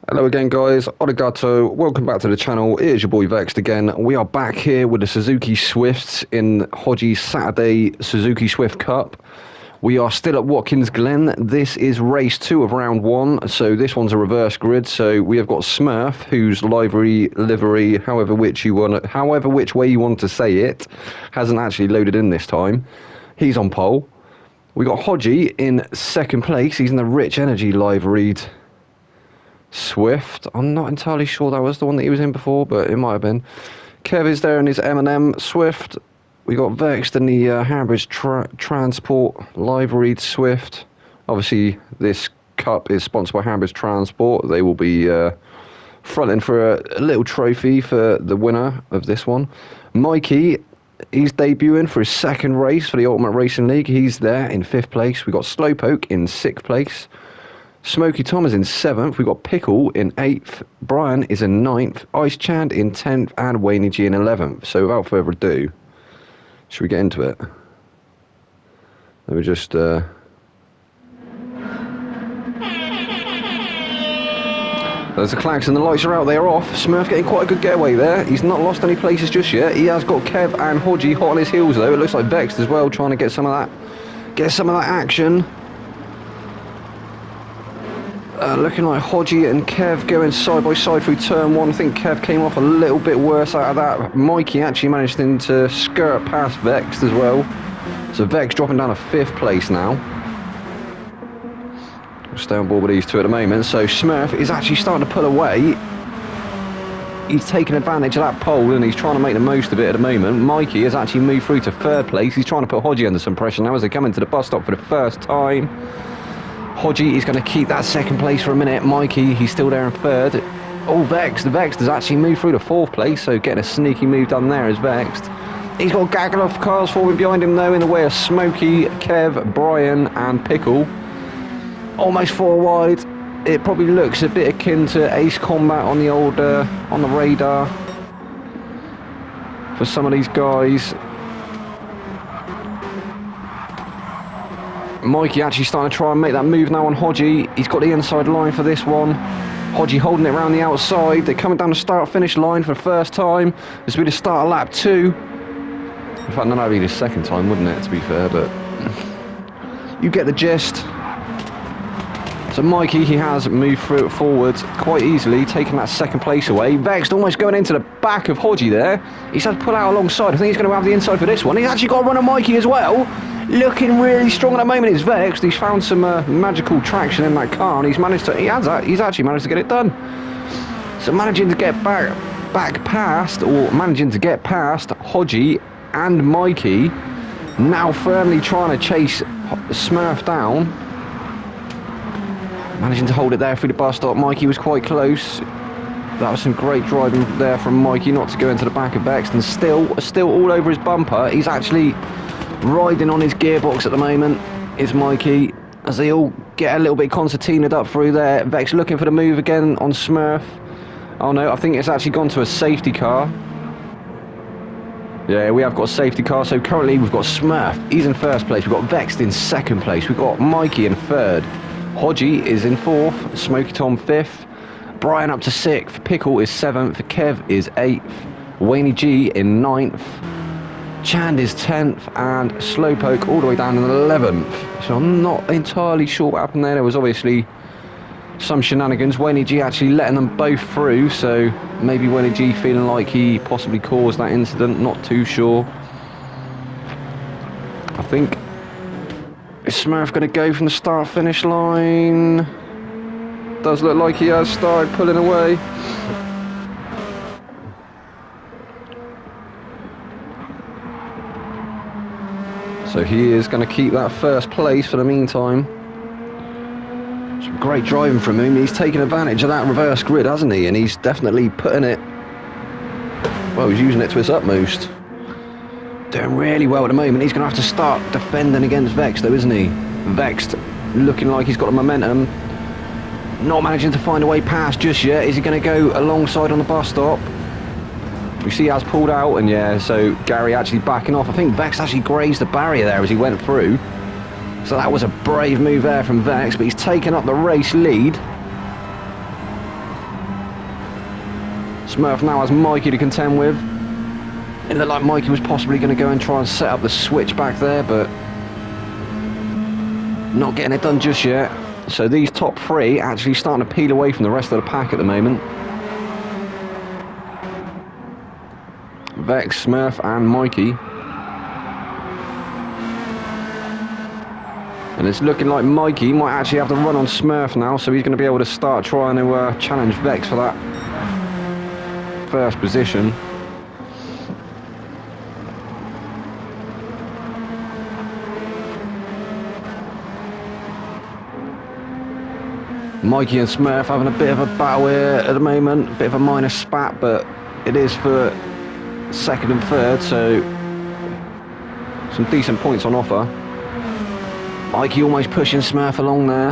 Hello again guys, Arigato, welcome back to the channel. It is your boy Vexed again. We are back here with the Suzuki Swifts in Hodgeys Saturday Suzuki Swift Cup. We are still at Watkins Glen. This is race 2 of round 1, so this one's a reverse grid. So we have got Smurf, whose livery, however which way you want to say it, hasn't actually loaded in this time. He's on pole. We got Hodgie in second place. He's in the Rich Energy liveried Swift. I'm not entirely sure that was the one that he was in before, but it might have been. Kev is there in his M&M Swift. We got Vexed in the Hambridge Transport liveried Swift. Obviously, this cup is sponsored by Hambridge Transport. They will be fronting for a little trophy for the winner of this one. Mikey, he's debuting for his second race for the Ultimate Racing League. He's there in 5th place. We got Slowpoke in 6th place. Smoky Tom is in 7th. We've got Pickle in 8th. Brian is in 9th. Ice Chand in 10th. And Wayne G in 11th. So without further ado, should we get into it? Let me just... There's the klaxon. The lights are out. They are off. Smurf getting quite a good getaway there. He's not lost any places just yet. He has got Kev and Hodgie hot on his heels though. It looks like Vexed as well, trying to get some of that action. Looking like Hodgie and Kev going side by side through turn 1. I think Kev came off a little bit worse out of that. Mikey actually managed to skirt past Vexed as well. So Vexed dropping down to 5th place now. We'll stay on board with these two at the moment. So Smurf is actually starting to pull away. He's taking advantage of that pole and he's trying to make the most of it at the moment. Mikey has actually moved through to 3rd place. He's trying to put Hodgie under some pressure now as they come into the bus stop for the first time. Hodgie is going to keep that 2nd place for a minute. Mikey, he's still there in 3rd. Oh, Vexed. The Vexed has actually moved through to 4th place, so getting a sneaky move done there is Vexed. He's got a gaggle of cars forming behind him, though, in the way of Smokey, Kev, Brian, and Pickle. Almost 4 wide. It probably looks a bit akin to Ace Combat on the old, on the radar for some of these guys. Mikey actually starting to try and make that move now on Hodgie. He's got the inside line for this one. Hodgie holding it around the outside. They're coming down the start-finish line for the first time. This will be the start of lap 2. In fact, no, that would be the 2nd time, wouldn't it, to be fair, but you get the gist. So Mikey, he has moved through it forward quite easily, taking that 2nd place away. Vexed almost going into the back of Hodgie there. He's had to pull out alongside. I think he's going to have the inside for this one. He's actually got a run on Mikey as well. Looking really strong at the moment. It's Vexed. He's found some magical traction in that car, and he's actually managed to get it done. So managing to get managing to get past Hodgie and Mikey. Now firmly trying to chase Smurf down. Managing to hold it there through the bus stop. Mikey was quite close. That was some great driving there from Mikey, not to go into the back of Vexed, and still all over his bumper. He's actually riding on his gearbox at the moment is Mikey, as they all get a little bit concertinaed up through there. Vex looking for the move again on Smurf. Oh no, I think it's actually gone to a safety car. Yeah, we have got a safety car, so currently we've got Smurf, he's in 1st place. We've got Vexed in 2nd place. We've got Mikey in 3rd. Hodgie is in 4th. Smoky Tom 5th. Brian up to 6th. Pickle is 7th. Kev is 8th. Wayne G in 9th. Chand is 10th, and Slowpoke all the way down in 11th. So I'm not entirely sure what happened there. There was obviously some shenanigans. Wayne G actually letting them both through, so maybe Wayne G feeling like he possibly caused that incident. Not too sure. I think, is Smurf going to go from the start-finish line? Does look like he has started pulling away. So he is going to keep that 1st place for the meantime. Some great driving from him. He's taken advantage of that reverse grid, hasn't he? And he's definitely putting it... Well, he's using it to his utmost. Doing really well at the moment. He's going to have to start defending against Vexed, though, isn't he? Vexed looking like he's got the momentum. Not managing to find a way past just yet. Is he going to go alongside on the bus stop? We see he has pulled out, and yeah, so Gary actually backing off. I think Vex actually grazed the barrier there as he went through. So that was a brave move there from Vex, but he's taken up the race lead. Smurf now has Mikey to contend with. It looked like Mikey was possibly going to go and try and set up the switch back there, but not getting it done just yet. So these top three actually starting to peel away from the rest of the pack at the moment. Vex, Smurf and Mikey. And it's looking like Mikey might actually have the run on Smurf now, so he's going to be able to start trying to challenge Vex for that first position. Mikey and Smurf having a bit of a battle here at the moment, a bit of a minor spat, but it is for second and third, so some decent points on offer. Mikey almost pushing Smurf along there.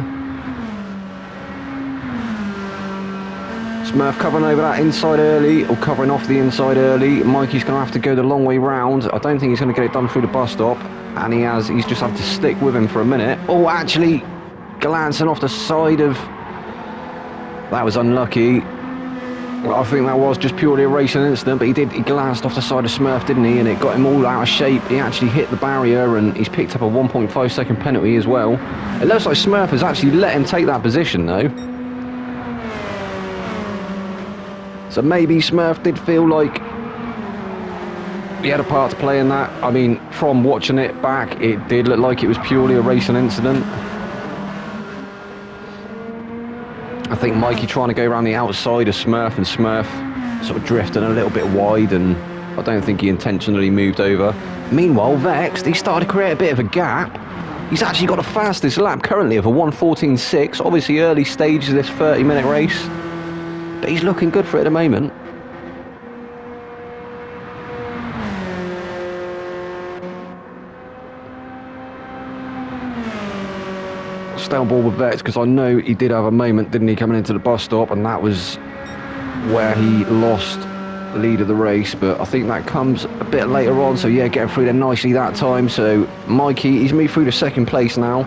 Smurf covering over that inside early, or covering off the inside early. Mikey's going to have to go the long way round. I don't think he's going to get it done through the bus stop, and he's just had to stick with him for a minute. Oh, actually glancing off the side of... That was unlucky. Well, I think that was just purely a racing incident, but he glanced off the side of Smurf, didn't he? And it got him all out of shape. He actually hit the barrier, and he's picked up a 1.5 second penalty as well. It looks like Smurf has actually let him take that position, though. So maybe Smurf did feel like he had a part to play in that. I mean, from watching it back, it did look like it was purely a racing incident. I think Mikey trying to go around the outside of Smurf, and Smurf sort of drifting a little bit wide, and I don't think he intentionally moved over. Meanwhile, Vex, he started to create a bit of a gap. He's actually got the fastest lap currently of a 1:14.6. Obviously early stages of this 30-minute race, but he's looking good for it at the moment. Stay on board with Vex, because I know he did have a moment, didn't he, coming into the bus stop, and that was where he lost the lead of the race. But I think that comes a bit later on, so yeah, getting through there nicely that time. So Mikey, he's moved through to second place now.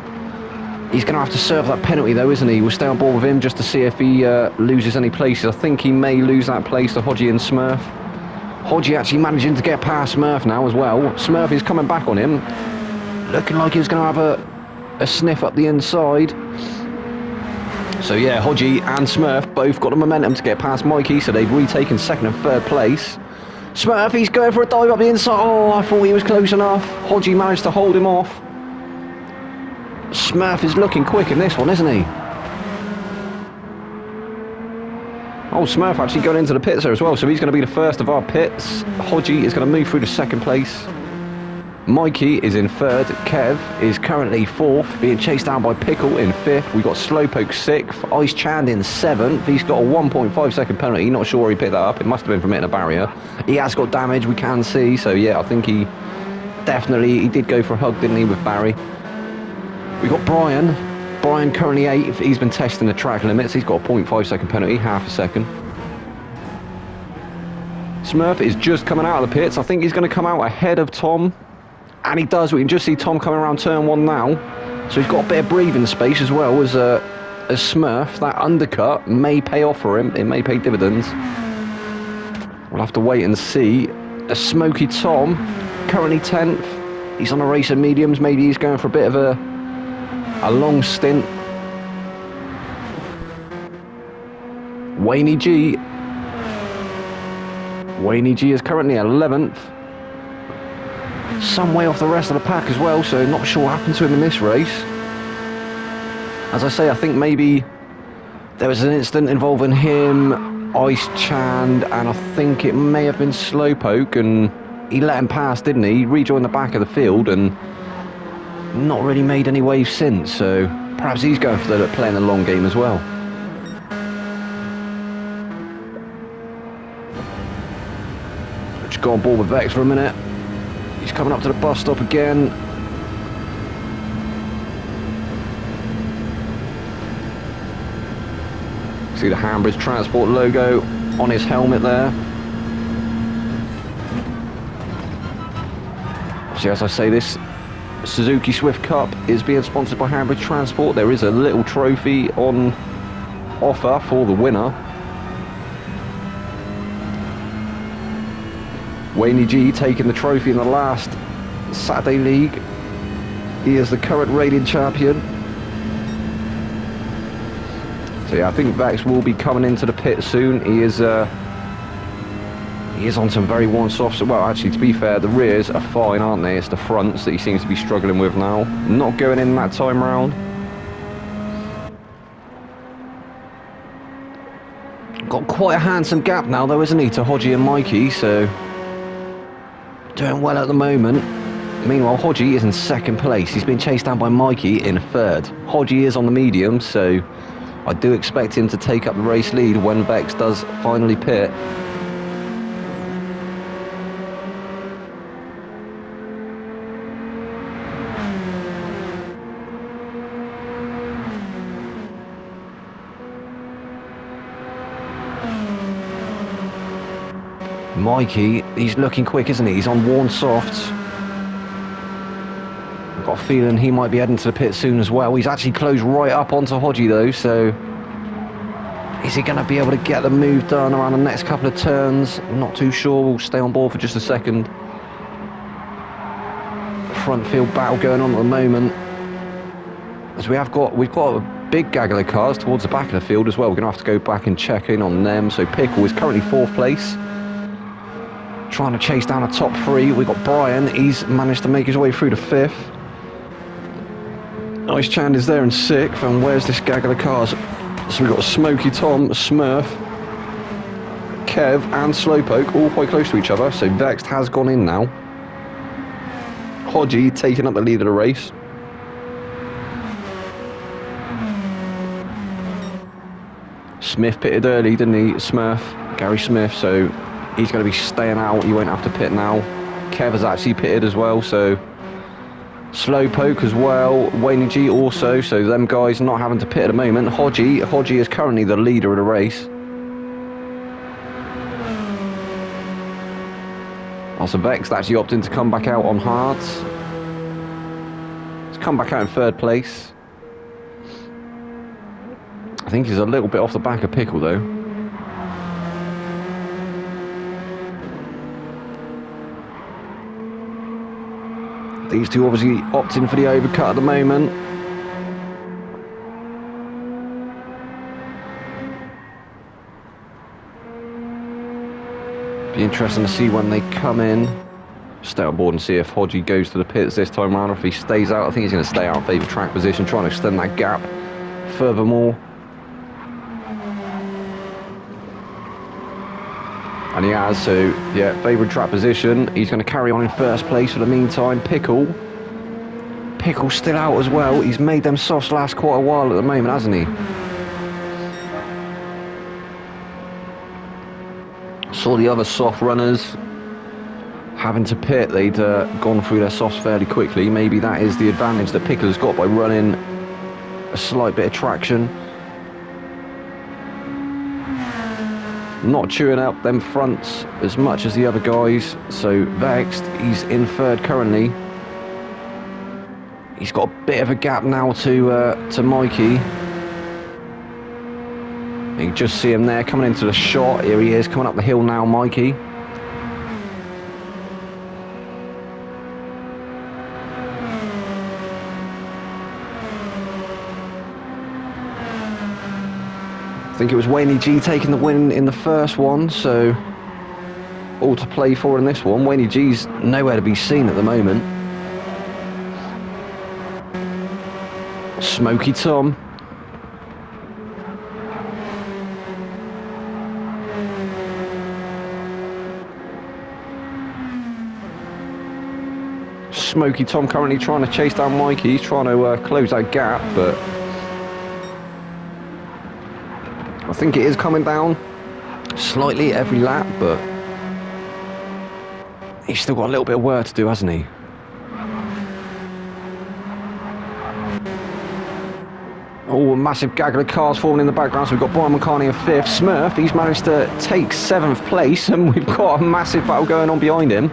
He's going to have to serve that penalty though, isn't he? We'll stay on board with him just to see if he loses any places. I think he may lose that place to Hodgie and Smurf. Hodgie actually managing to get past Smurf now as well. Smurf is coming back on him, looking like he's going to have a sniff up the inside. So yeah, Hodgie and Smurf both got the momentum to get past Mikey, so they've retaken second and third place. Smurf, he's going for a dive up the inside. Oh, I thought he was close enough. Hodgie managed to hold him off. Smurf is looking quick in this one, isn't he? Oh, Smurf actually going into the pits there as well, so he's going to be the first of our pits. Hodgie is going to move through to second place. Mikey is in third. Kev is currently fourth, being chased down by Pickle in fifth. We've got Slowpoke sixth. Ice Chand in seventh. He's got a 1.5 second penalty. Not sure where he picked that up. It must have been from hitting a barrier. He has got damage, we can see. So yeah, I think he did go for a hug, didn't he, with Barry. We've got Brian. Brian currently 8th. He's been testing the track limits. He's got a 0.5 second penalty, half a second. Smurf is just coming out of the pits. I think he's going to come out ahead of Tom. And he does. We can just see Tom coming around turn 1 now. So he's got a bit of breathing space as well as Smurf. That undercut may pay off for him. It may pay dividends. We'll have to wait and see. A smoky Tom, currently 10th. He's on a race of mediums. Maybe he's going for a bit of a long stint. Wayne G. Wayne G is currently 11th. Some way off the rest of the pack as well, so not sure what happened to him in this race. As I say, I think maybe there was an incident involving him, Ice Chand, and I think it may have been Slowpoke, and he let him pass, didn't he? He rejoined the back of the field and not really made any waves since, so perhaps he's going for playing the long game as well. Just go on board with Vex for a minute. He's coming up to the bus stop again. See the Hambridge Transport logo on his helmet there. See, as I say, this Suzuki Swift Cup is being sponsored by Hambridge Transport. There is a little trophy on offer for the winner. Wayne G taking the trophy in the last Saturday League. He is the current reigning champion. So yeah, I think Vex will be coming into the pit soon. He is on some very worn softs. Well, actually, to be fair, the rears are fine, aren't they? It's the fronts that he seems to be struggling with now. Not going in that time round. Got quite a handsome gap now, though, isn't he, to Hodgie and Mikey? So doing well at the moment. Meanwhile, Hodgie is in second place. He's been chased down by Mikey in third. Hodgie is on the medium, so I do expect him to take up the race lead when Vex does finally pit. Mikey, he's looking quick, isn't he? He's on worn softs. I've got a feeling he might be heading to the pit soon as well. He's actually closed right up onto Hodgie though, so is he going to be able to get the move done around the next couple of turns? I'm not too sure. We'll stay on board for just a second. Front field battle going on at the moment, as we've got a big gaggle of cars towards the back of the field as well. We're going to have to go back and check in on them. So Pickle is currently 4th place, trying to chase down a top 3. We've got Brian, he's managed to make his way through to 5th. Ice Chand is there in 6th, and where's this gaggle of cars? So we've got Smoky Tom, Smurf, Kev and Slowpoke all quite close to each other. So Vexed has gone in now. Hodgie taking up the lead of the race. Smith pitted early, didn't he? Smurf, Gary Smith, so he's going to be staying out. He won't have to pit now. Kev has actually pitted as well, so Slowpoke as well. Wayne G also, so them guys not having to pit at the moment. Hodgie is currently the leader of the race. Also Vexed actually opting to come back out on hards. He's come back out in 3rd place. I think he's a little bit off the back of Pickle though. These two obviously opting for the overcut at the moment. Be interesting to see when they come in. Stay on board and see if Hodgie goes to the pits this time around, or if he stays out. I think he's going to stay out in favour track position, trying to extend that gap furthermore. And he has, so yeah, favoured track position. He's going to carry on in 1st place for the meantime. Pickle's still out as well. He's made them softs last quite a while at the moment, hasn't he? Saw the other soft runners having to pit. They'd gone through their softs fairly quickly. Maybe that is the advantage that Pickle's got by running a slight bit of traction. Not chewing up them fronts as much as the other guys. So Vexed, he's in 3rd currently. He's got a bit of a gap now to Mikey. You can just see him there coming into the shot. Here he is coming up the hill now, Mikey. I think it was Wayne G taking the win in the first one, so all to play for in this one. Wayne G's nowhere to be seen at the moment. Smoky Tom. Smoky Tom currently trying to chase down Mikey. He's trying to close that gap, but I think it is coming down slightly every lap, but he's still got a little bit of work to do, hasn't he? Oh, a massive gaggle of cars forming in the background. So we've got Brian McCartney in 5th. Smurf, he's managed to take 7th place, and we've got a massive battle going on behind him.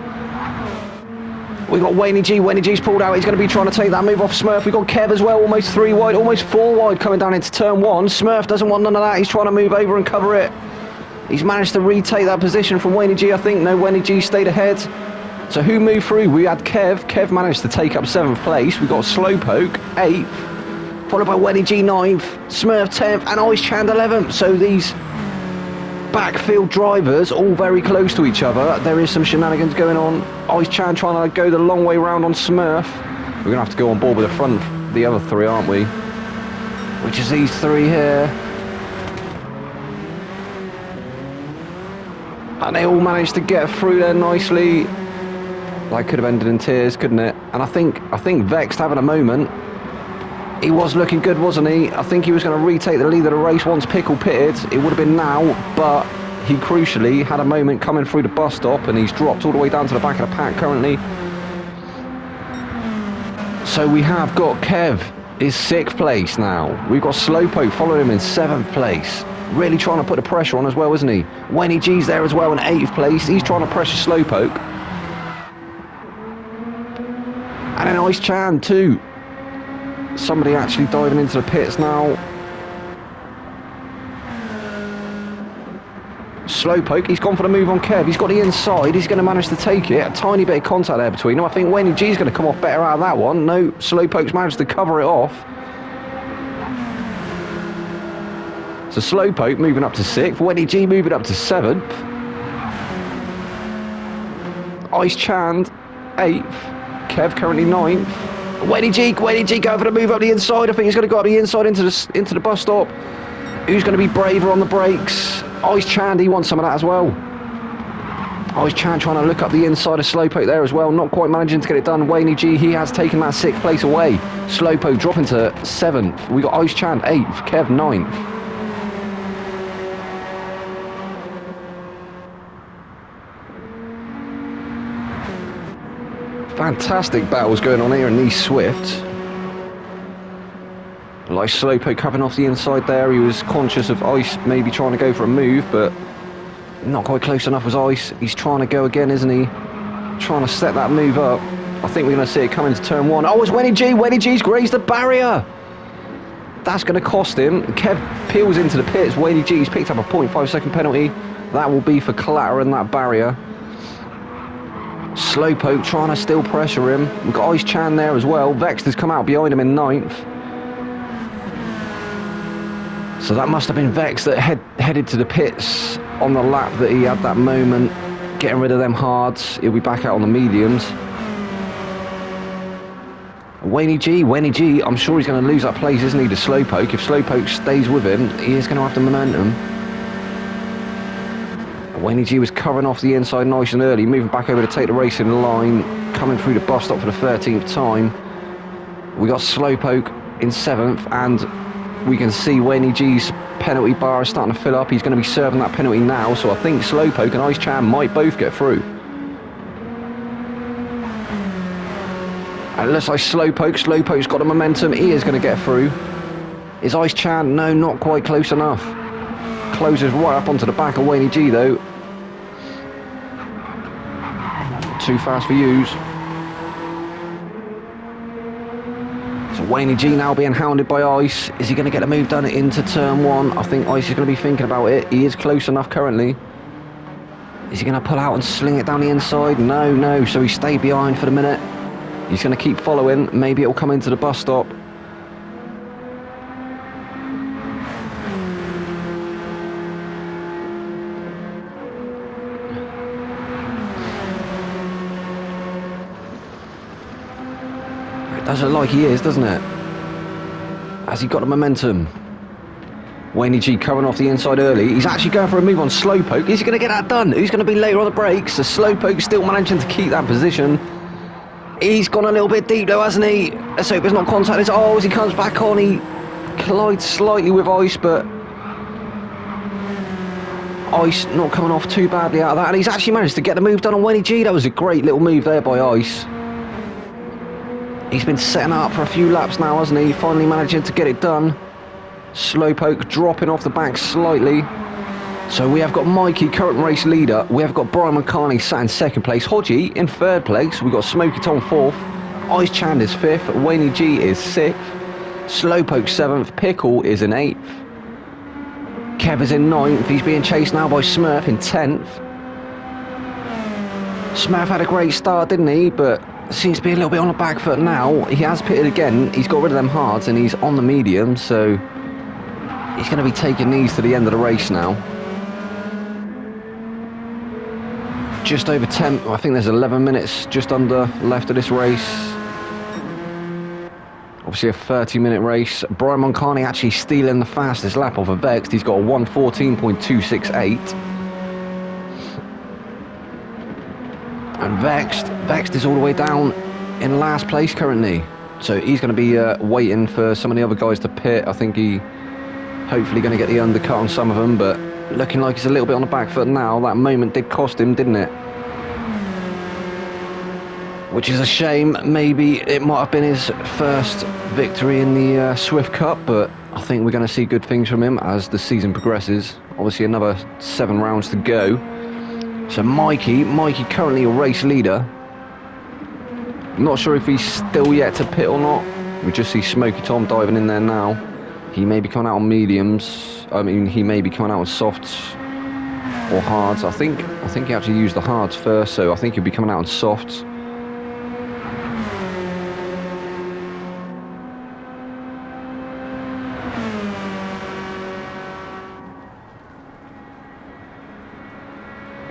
We've got Wayne G. Wayne G's pulled out. He's going to be trying to take that move off Smurf. We've got Kev as well, almost 3 wide, almost 4 wide coming down into turn 1. Smurf doesn't want none of that. He's trying to move over and cover it. He's managed to retake that position from Wayne G, I think. No, Wayne G stayed ahead. So who moved through? We had Kev. Kev managed to take up 7th place. We got Slowpoke, 8th. Followed by Wayne G, 9th. Smurf, 10th. And Ice Chand, 11th. So these backfield drivers all very close to each other. There is some shenanigans going on. Ice Chand trying to go the long way round on Smurf. We're going to have to go on board with the other 3, aren't we? Which is these 3 here. And they all managed to get through there nicely. That could have ended in tears, couldn't it? And I think Vexed having a moment. He was looking good, wasn't he? I think he was going to retake the lead of the race once Pickle pitted. It would have been now, but he crucially had a moment coming through the bus stop, and he's dropped all the way down to the back of the pack currently. So we have got Kev is 6th place now. We've got Slowpoke following him in 7th place. Really trying to put the pressure on as well, isn't he? Wenny G's there as well in 8th place. He's trying to pressure Slowpoke. And then Ice Chan too. Somebody actually diving into the pits now. Slowpoke, he's gone for the move on Kev. He's got the inside. He's going to manage to take it. A tiny bit of contact there between them. I think Wenny G's going to come off better out of that one. No, Slowpoke's managed to cover it off. So Slowpoke moving up to 6th. Wenny G moving up to 7th. Ice Chand, 8th. Kev currently 9th. Wenny G going for the move up the inside. I think he's going to go up the inside into the bus stop. Who's going to be braver on the brakes? Ice Chand, he wants some of that as well. Ice Chand trying to look up the inside of Slowpoke there as well. Not quite managing to get it done. Wayne G, he has taken that 6th place away. Slowpoke dropping to 7th. We got Ice Chand 8th. Kev 9th. Fantastic battles going on here in these Swifts. Like Slowpoke coming off the inside there. He was conscious of Ice maybe trying to go for a move, but not quite close enough as Ice. He's trying to go again, isn't he? Trying to set that move up. I think we're going to see it come into turn 1. Oh, it's Wenny G. Wenny G's grazed the barrier. That's going to cost him. Kev peels into the pits. Wenny G's picked up a 0.5 second penalty. That will be for clattering that barrier. Slowpoke trying to still pressure him. We've got Ice Chan there as well. Vexed has come out behind him in 9th. So that must have been Vex that headed to the pits on the lap that he had that moment. Getting rid of them hards. He'll be back out on the mediums. Wayne G, I'm sure he's going to lose that place, isn't he, to Slowpoke? If Slowpoke stays with him, he is going to have the momentum. Wayne G was covering off the inside nice and early, moving back over to take the racing line, coming through the bus stop for the 13th time. We got Slowpoke in 7th, and we can see Wayne G's penalty bar is starting to fill up. He's going to be serving that penalty now, so I think Slowpoke and Ice Chan might both get through. And it looks like Slowpoke's got the momentum. He is going to get through. Is Ice Chan? No, not quite close enough. Closes right up onto the back of Wayne G though. Too fast for yous. So Wayne G now being hounded by Ice. Is he going to get a move done into turn 1? I think Ice is going to be thinking about it. He is close enough currently. Is he going to pull out and sling it down the inside? No. So he stayed behind for the minute. He's going to keep following. Maybe it will come into the bus stop. It does look like he is, doesn't it? Has he got the momentum? Wayne G coming off the inside early. He's actually going for a move on Slowpoke. Is he going to get that done? Who's going to be later on the brakes? So Slowpoke still managing to keep that position. He's gone a little bit deep though, hasn't he? Let's hope there's not contact. Oh, as he comes back on, he collides slightly with Ice, but Ice not coming off too badly out of that. And he's actually managed to get the move done on Wayne G. That was a great little move there by Ice. He's been setting up for a few laps now, hasn't he? Finally managing to get it done. Slowpoke dropping off the back slightly. So we have got Mikey, current race leader. We have got Brian McCartney sat in 2nd place. Hodgie in 3rd place. We've got Smokey Tom 4th. Ice Chand is 5th. Wayne G is 6th. Slowpoke 7th. Pickle is in 8th. Kev is in 9th. He's being chased now by Smurf in 10th. Smurf had a great start, didn't he? But seems to be a little bit on the back foot now. He has pitted again. He's got rid of them hards and he's on the medium, so he's going to be taking these to the end of the race now. Just over 10, I think there's 11 minutes just under left of this race. Obviously a 30-minute race. Brian Moncani actually stealing the fastest lap off of Vexed. He's got a 1:14.268. And Vexed is all the way down in last place currently. So he's going to be waiting for some of the other guys to pit. I think he hopefully going to get the undercut on some of them, but looking like he's a little bit on the back foot now. That moment did cost him, didn't it? Which is a shame. Maybe it might have been his first victory in the Swift Cup, but I think we're going to see good things from him as the season progresses. Obviously another 7 rounds to go. So Mikey currently a race leader. Not sure if he's still yet to pit or not. We just see Smoky Tom diving in there now. He may be coming out on mediums. I mean, he may be coming out on softs or hards. I think he actually used the hards first, so I think he'll be coming out on softs.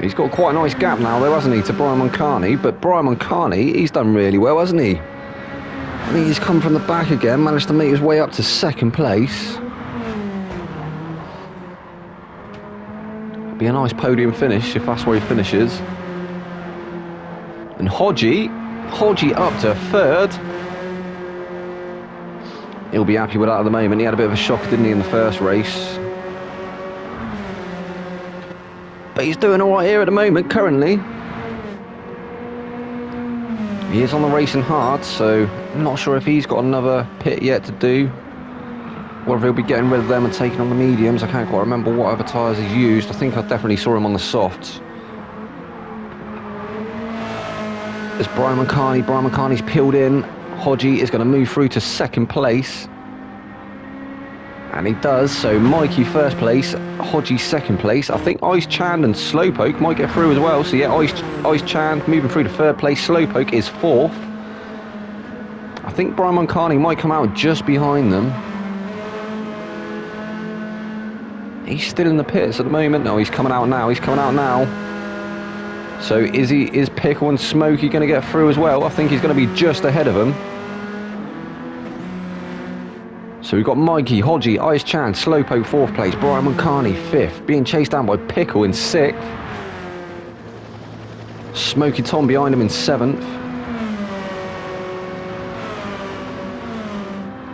He's got quite a nice gap now though, hasn't he, to Brian Moncani. But Brian Moncani, he's done really well, hasn't he? I think he's come from the back again, managed to make his way up to 2nd place. Be a nice podium finish if that's where he finishes. And Hodgey up to 3rd. He'll be happy with that at the moment. He had a bit of a shock, didn't he, in the first race? But he's doing all right here at the moment, currently. He is on the racing hard, so I'm not sure if he's got another pit yet to do. Whether he'll be getting rid of them and taking on the mediums. I can't quite remember what other tyres he's used. I think I definitely saw him on the softs. There's Brian Moncani. Brian Moncani's peeled in. Hodgey is going to move through to 2nd place. And he does, so Mikey 1st place, Hodgey 2nd place. I think Ice Chand and Slowpoke might get through as well. So yeah, Ice Chand moving through to 3rd place. Slowpoke is 4th. I think Brian Moncani might come out just behind them. He's still in the pits at the moment. No, he's coming out now. So is Pickle and Smokey going to get through as well? I think he's going to be just ahead of them. So we've got Mikey, Hodgey, Ice Chan, Slowpoke 4th place, Brian Moncani 5th, being chased down by Pickle in 6th. Smoky Tom behind him in 7th.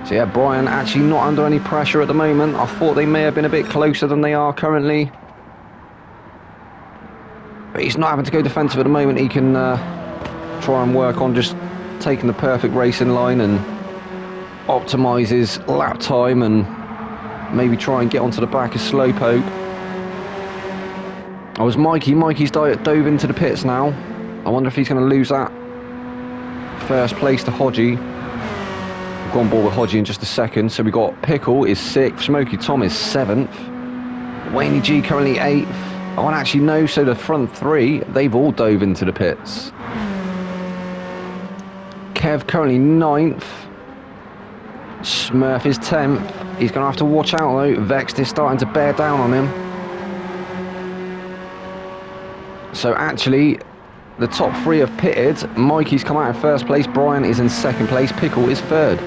So yeah, Brian actually not under any pressure at the moment. I thought they may have been a bit closer than they are currently. But he's not having to go defensive at the moment. He can try and work on just taking the perfect racing line and optimise his lap time and maybe try and get onto the back of Slowpoke. I was Mikey's dove into the pits now. I wonder if he's going to lose that 1st place to Hodgey. We've gone board with Hodgey in just a second. So we got Pickle is 6th, Smoky Tom is 7th, Wayne G currently 8th. Oh, and actually no, so the front 3, they've all dove into the pits. Kev currently 9th. Smurf is 10th. He's going to have to watch out though. Vexed is starting to bear down on him. So actually, the top 3 have pitted. Mikey's come out in 1st place. Brian is in 2nd place. Pickle is 3rd.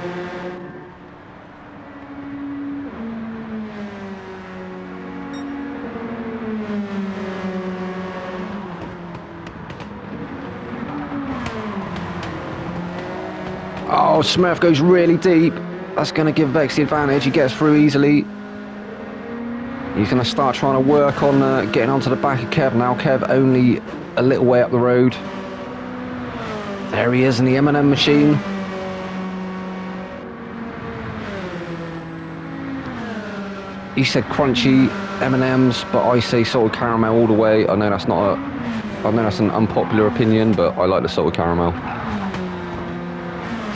Oh, Smurf goes really deep. That's going to give Vex the advantage. He gets through easily. He's going to start trying to work on getting onto the back of Kev now. Kev only a little way up the road. There he is in the M&M machine. He said crunchy M&Ms, but I say salted caramel all the way. I know that's an unpopular opinion, but I like the salted caramel.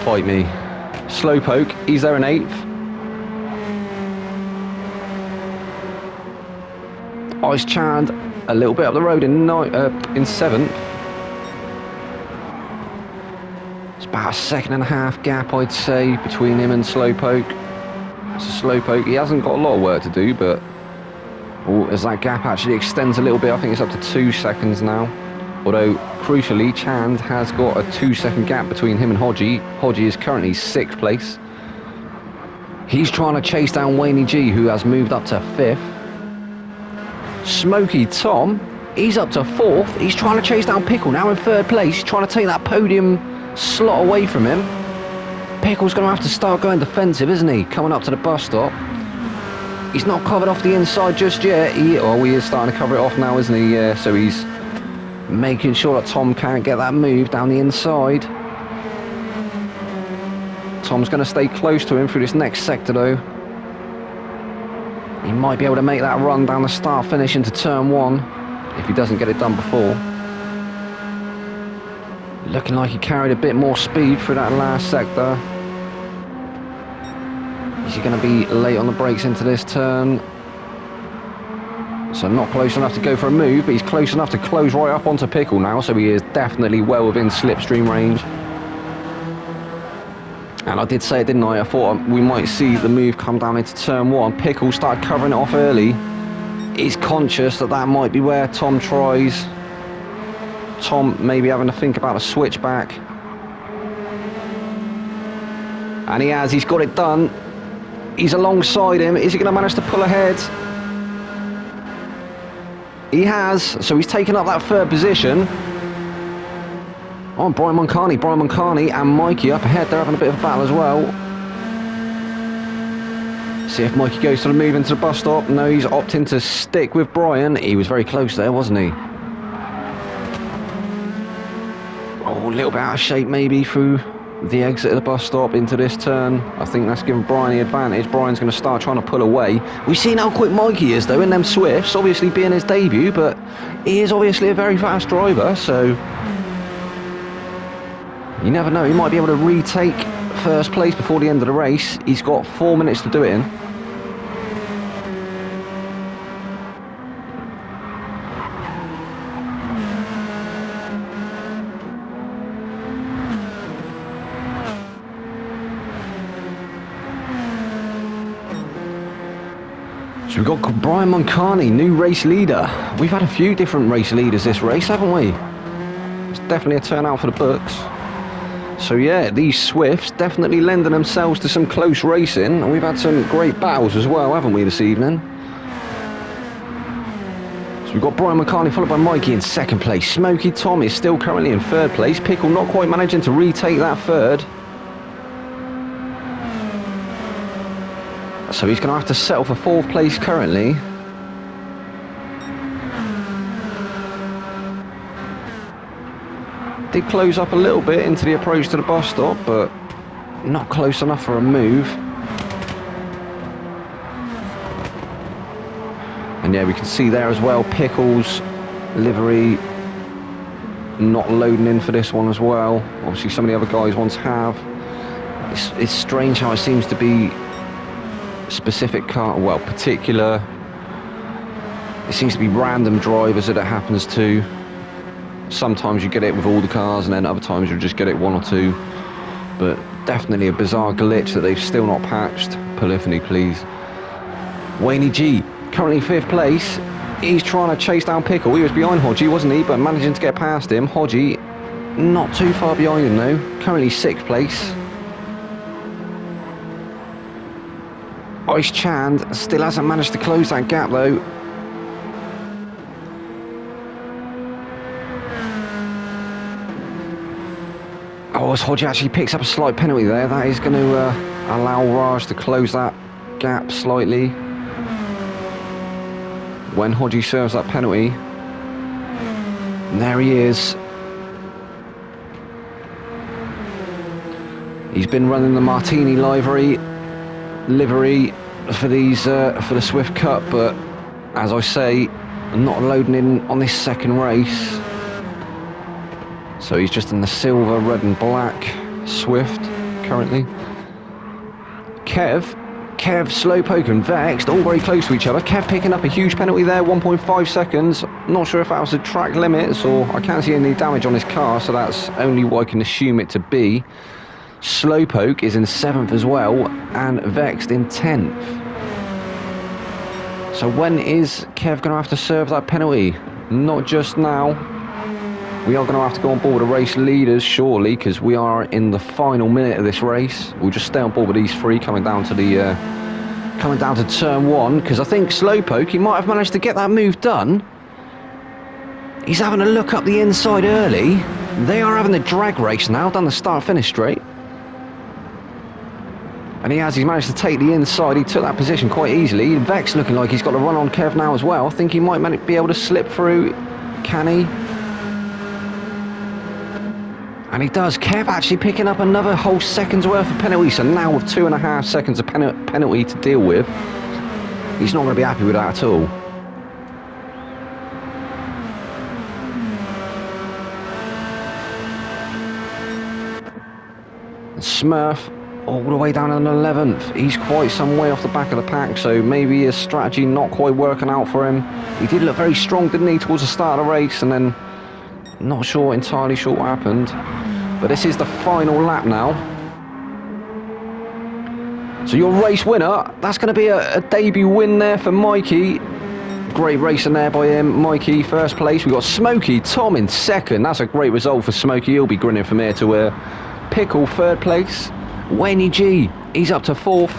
Fight me. Slowpoke, he's there in 8th. Ice Chand a little bit up the road in 7th. It's about a 1.5 gap, I'd say, between him and Slowpoke. So Slowpoke, he hasn't got a lot of work to do, but as that gap actually extends a little bit, I think it's up to 2 seconds now. Although, crucially, Chand has got a 2-second gap between him and Hodgie. Hodgie is currently 6th place. He's trying to chase down Wayne G, who has moved up to 5th. Smoky Tom, he's up to 4th. He's trying to chase down Pickle, now in 3rd place. He's trying to take that podium slot away from him. Pickle's going to have to start going defensive, isn't he? Coming up to the bus stop. He's not covered off the inside just yet. He is starting to cover it off now, isn't he? Yeah, so he's making sure that Tom can't get that move down the inside. Tom's going to stay close to him through this next sector, though. He might be able to make that run down the start finish into turn 1 if he doesn't get it done before. Looking like he carried a bit more speed through that last sector. Is he going to be late on the brakes into this turn? So not close enough to go for a move, but he's close enough to close right up onto Pickle now, so he is definitely well within slipstream range. And I did say it, didn't I? I thought we might see the move come down into turn 1. Pickle started covering it off early. He's conscious that that might be where Tom tries. Tom maybe having to think about a switchback. And he's got it done. He's alongside him. Is he going to manage to pull ahead? He has, so he's taken up that 3rd position. Oh, Brian Moncani and Mikey up ahead. They're having a bit of a battle as well. See if Mikey goes to the move into the bus stop. No, he's opting to stick with Brian. He was very close there, wasn't he? Oh, a little bit out of shape maybe through the exit of the bus stop into this turn. I think that's giving Brian the advantage. Brian's going to start trying to pull away. We've seen how quick Mikey is, though, in them Swifts. Obviously being his debut, but he is obviously a very fast driver, so you never know. He might be able to retake 1st place before the end of the race. He's got 4 minutes to do it in. So we've got Brian Moncani, new race leader. We've had a few different race leaders this race, haven't we? It's definitely a turnout for the books. So yeah, these Swifts definitely lending themselves to some close racing. And we've had some great battles as well, haven't we, this evening? So we've got Brian Moncani followed by Mikey in 2nd place. Smoky Tom is still currently in 3rd place. Pickle not quite managing to retake that 3rd. So he's going to have to settle for 4th place currently. Did close up a little bit into the approach to the bus stop, but not close enough for a move. And yeah, we can see there as well, Pickle's livery not loading in for this one as well. Obviously some of the other guys once have. It's strange how it seems to be specific car, well, particular. It seems to be random drivers that it happens to. Sometimes you get it with all the cars, and then other times you'll just get it 1 or 2. But definitely a bizarre glitch that they've still not patched. Polyphony, please. Wayne G, currently 5th place. He's trying to chase down Pickle. He was behind Hodgie, wasn't he? But managing to get past him. Hodgie, not too far behind him though. Currently 6th place. Ice Chand still hasn't managed to close that gap though. Oh, as Hodgie actually picks up a slight penalty there, that is going to allow Raj to close that gap slightly. When Hodgie serves that penalty. And there he is. He's been running the Martini livery for these for the Swift Cup, but as I say, not loading in on this 2nd race. So he's just in the silver, red and black Swift currently. Kev Kev, Slowpoke and Vexed all very close to each other. Kev picking up a huge penalty there, 1.5 seconds. Not sure if that was the track limits or I can't see any damage on his car, so that's only what I can assume it to be. Slowpoke is in 7th as well, and Vexed in 10th. So when is Kev going to have to serve that penalty? Not just now. We are going to have to go on board with the race leaders shortly because we are in the final minute of this race. We'll just stay on board with these three coming down to turn 1 because I think Slowpoke, he might have managed to get that move done. He's having a look up the inside early. They are having a drag race now down the start-finish straight. And he's managed to take the inside. He took that position quite easily. Vex looking like he's got a run on Kev now as well. I think he might be able to slip through. Can he? And he does. Kev actually picking up another whole second's worth of penalty. So now with 2.5 seconds of penalty to deal with, he's not going to be happy with that at all. Smurf all the way down in 11th. He's quite some way off the back of the pack, so maybe his strategy not quite working out for him. He did look very strong, didn't he, towards the start of the race, and then not entirely sure what happened. But this is the final lap now. So your race winner, that's going to be a debut win there for Mikey. Great racing there by him. Mikey, first place. We've got Smokey Tom in second. That's a great result for Smokey. He'll be grinning from ear to ear. Pickle, third place. Wayne G, he's up to 4th.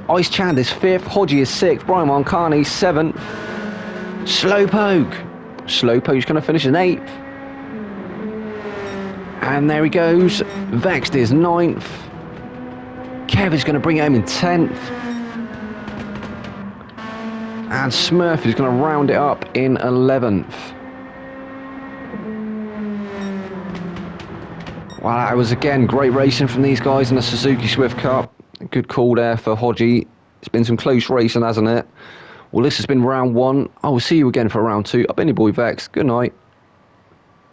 Ice Chand is 5th. Hodgie is 6th. Brian Moncani, 7th. Slowpoke's going to finish in 8th. And there he goes. Vexed is 9th. Kev is going to bring it home in 10th. And Smurf is going to round it up in 11th. Well, that was again great racing from these guys in the Suzuki Swift Cup. Good call there for Hodgie. It's been some close racing, hasn't it? Well, this has been round 1. I will see you again for round 2. I've been your boy Vex. Good night.